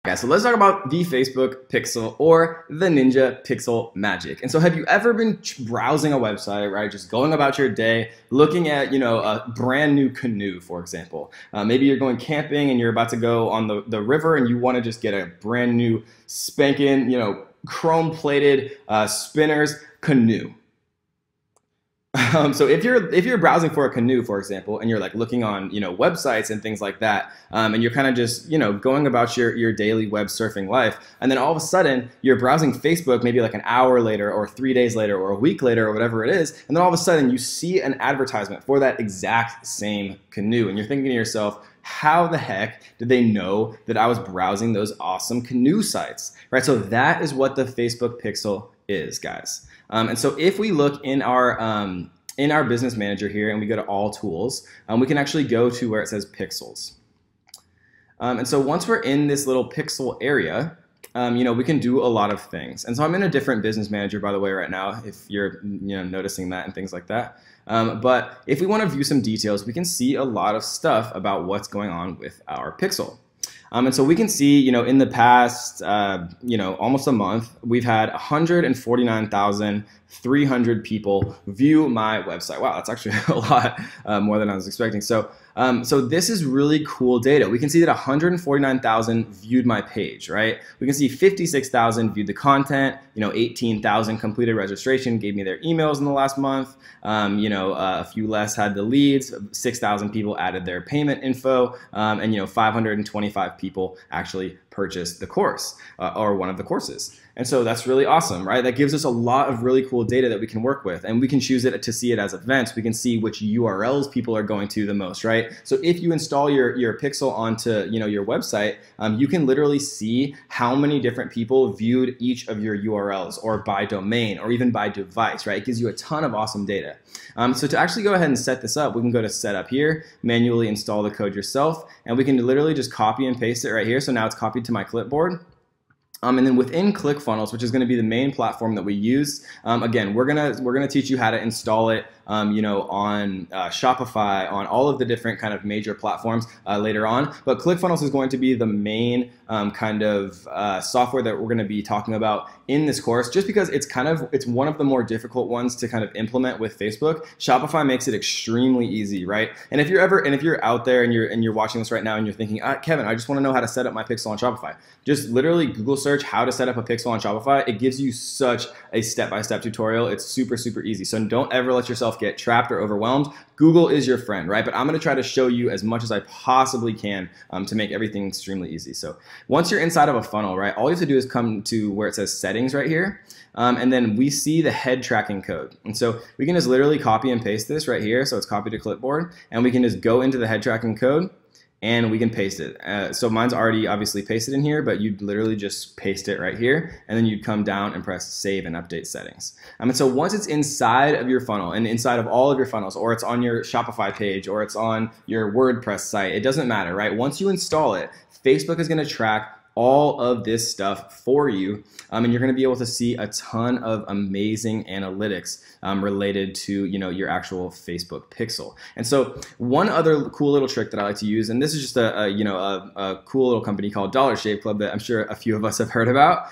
Guys, so let's talk about the Facebook Pixel or the Ninja Pixel magic. And so have you ever been browsing a website, right? Just going about your day, looking at, a brand new canoe, for example. Maybe you're going camping and you're about to go on the river and you want to just get a brand new spanking, chrome plated spinners canoe. So if you're browsing for a canoe, for example, and you're like looking on websites and things like that, and you're kind of just going about your daily web surfing life, and then all of a sudden you're browsing Facebook maybe like an hour later or 3 days later or a week later or whatever it is, and then all of a sudden you see an advertisement for that exact same canoe, and you're thinking to yourself, how the heck did they know that I was browsing those awesome canoe sites, right? So that is what the Facebook Pixel is, guys. And so if we look in our business manager here and we go to all tools, we can actually go to where it says pixels. And so once we're in this little pixel area, we can do a lot of things. And so I'm in a different business manager, by the way, right now, if you're noticing that and things like that. But if we want to view some details, we can see a lot of stuff about what's going on with our pixel. And so we can see, in the past, almost a month, we've had 149,300 people view my website. Wow, that's actually a lot more than I was expecting. So this is really cool data. We can see that 149,000 viewed my page, right? We can see 56,000 viewed the content, 18,000 completed registration, gave me their emails in the last month, a few less had the leads, 6,000 people added their payment info, and 525 people actually purchased the course or one of the courses. And so that's really awesome, right? That gives us a lot of really cool data that we can work with, and we can choose it to see it as events. We can see which URLs people are going to the most, right? So if you install your Pixel onto your website, you can literally see how many different people viewed each of your URLs, or by domain, or even by device, right? It gives you a ton of awesome data. So to actually go ahead and set this up, we can go to Setup here, manually install the code yourself, and we can literally just copy and paste it right here. So now it's copied to my clipboard. And then within ClickFunnels, which is going to be the main platform that we use, again, we're gonna teach you how to install it, on Shopify, on all of the different kind of major platforms later on. But ClickFunnels is going to be the main kind of software that we're going to be talking about in this course, just because it's one of the more difficult ones to kind of implement with Facebook. Shopify makes it extremely easy, right? And if you're out there and you're watching this right now and you're thinking, Kevin, I just want to know how to set up my Pixel on Shopify, just literally Google search how to set up a Pixel on Shopify. It gives you such a step-by-step tutorial. It's super, super easy. So don't ever let yourself get trapped or overwhelmed. Google is your friend, right? But I'm going to try to show you as much as I possibly can to make everything extremely easy. So once you're inside of a funnel, right, all you have to do is come to where it says settings right here. And then we see the head tracking code. And so we can just literally copy and paste this right here. So it's copied to clipboard, and we can just go into the head tracking code and we can paste it. So mine's already obviously pasted in here, but you'd literally just paste it right here, and then you'd come down and press save and update settings. And so once it's inside of your funnel and inside of all of your funnels, or it's on your Shopify page, or it's on your WordPress site, it doesn't matter, right? Once you install it, Facebook is going to track all of this stuff for you, and you're going to be able to see a ton of amazing analytics related to your actual Facebook Pixel. And so one other cool little trick that I like to use, and this is just a cool little company called Dollar Shave Club that I'm sure a few of us have heard about,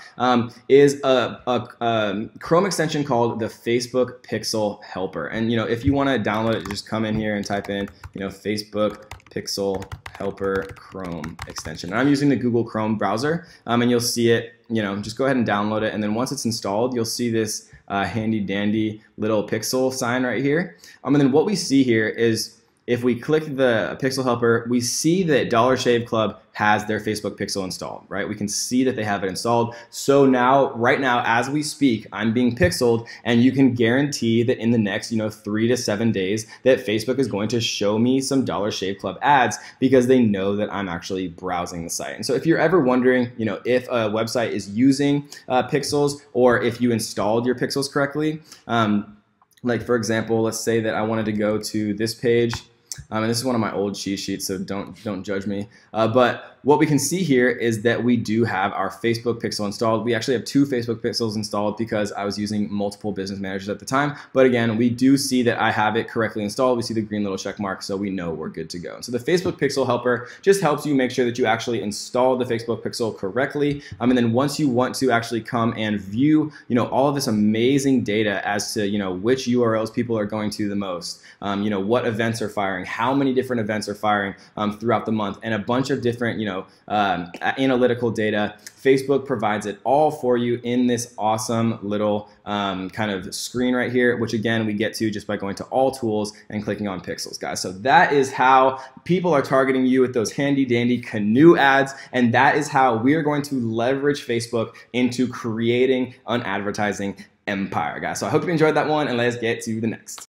is a Chrome extension called the Facebook Pixel Helper. And if you want to download it, just come in here and type in Facebook Pixel Helper Chrome extension. And I'm using the Google Chrome browser, and you'll see it, just go ahead and download it. And then once it's installed, you'll see this handy dandy little pixel sign right here. And then what we see here is, if we click the Pixel Helper, we see that Dollar Shave Club has their Facebook Pixel installed, right? We can see that they have it installed. So now, right now, as we speak, I'm being pixeled, and you can guarantee that in the next, 3 to 7 days, that Facebook is going to show me some Dollar Shave Club ads, because they know that I'm actually browsing the site. And so if you're ever wondering, if a website is using pixels, or if you installed your pixels correctly, like for example, let's say that I wanted to go to this page. And this is one of my old cheat sheets, so don't judge me. But what we can see here is that we do have our Facebook pixel installed. We actually have 2 Facebook pixels installed because I was using multiple business managers at the time. But again, we do see that I have it correctly installed. We see the green little check mark, so we know we're good to go. So the Facebook pixel helper just helps you make sure that you actually install the Facebook pixel correctly. And then once you want to actually come and view, all of this amazing data as to, which URLs people are going to the most, what events are firing, how many different events are firing throughout the month, and a bunch of different, analytical data. Facebook provides it all for you in this awesome little kind of screen right here, which again, we get to just by going to all tools and clicking on pixels, guys. So that is how people are targeting you with those handy dandy canoe ads. And that is how we are going to leverage Facebook into creating an advertising empire, guys. So I hope you enjoyed that one, and let's get to the next.